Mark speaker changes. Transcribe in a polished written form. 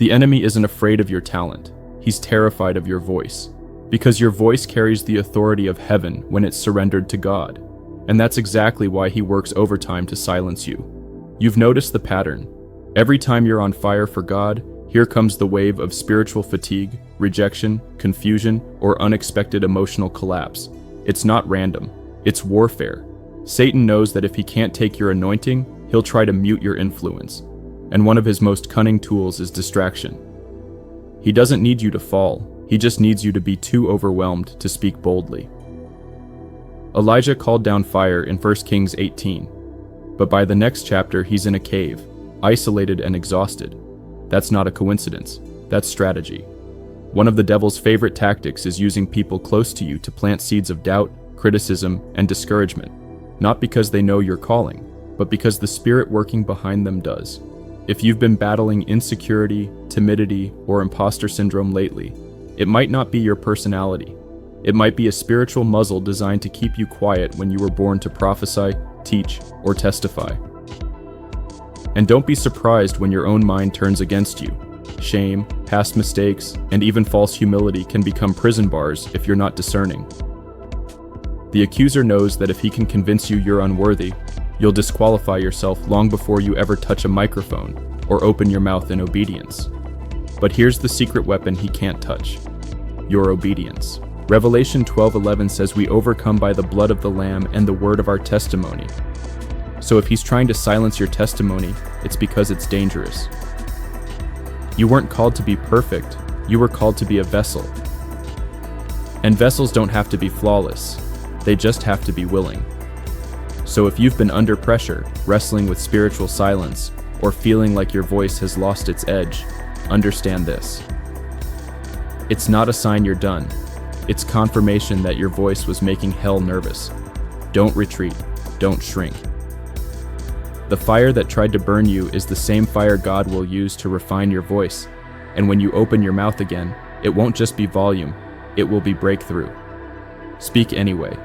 Speaker 1: The enemy isn't afraid of your talent. He's terrified of your voice. Because your voice carries the authority of heaven when it's surrendered to God. And that's exactly why he works overtime to silence you. You've noticed the pattern. Every time you're on fire for God, here comes the wave of spiritual fatigue, rejection, confusion, or unexpected emotional collapse. It's not random. It's warfare. Satan knows that if he can't take your anointing, he'll try to mute your influence. And one of his most cunning tools is distraction. He doesn't need you to fall. He just needs you to be too overwhelmed to speak boldly. Elijah called down fire in 1 Kings 18. But by the next chapter, he's in a cave, isolated and exhausted. That's not a coincidence. That's strategy. One of the devil's favorite tactics is using people close to you to plant seeds of doubt, criticism, and discouragement. Not because they know you're calling, but because the spirit working behind them does. If you've been battling insecurity, timidity, or imposter syndrome lately, it might not be your personality. It might be a spiritual muzzle designed to keep you quiet when you were born to prophesy, teach, or testify. And don't be surprised when your own mind turns against you. Shame, past mistakes, and even false humility can become prison bars if you're not discerning. The accuser knows that if he can convince you you're unworthy, you'll disqualify yourself long before you ever touch a microphone or open your mouth in obedience. But here's the secret weapon he can't touch: your obedience. Revelation 12:11 says we overcome by the blood of the Lamb and the word of our testimony. So if he's trying to silence your testimony, it's because it's dangerous. You weren't called to be perfect, you were called to be a vessel. And vessels don't have to be flawless, they just have to be willing. So if you've been under pressure, wrestling with spiritual silence, or feeling like your voice has lost its edge, understand this. It's not a sign you're done. It's confirmation that your voice was making hell nervous. Don't retreat. Don't shrink. The fire that tried to burn you is the same fire God will use to refine your voice. And when you open your mouth again, it won't just be volume, it will be breakthrough. Speak anyway.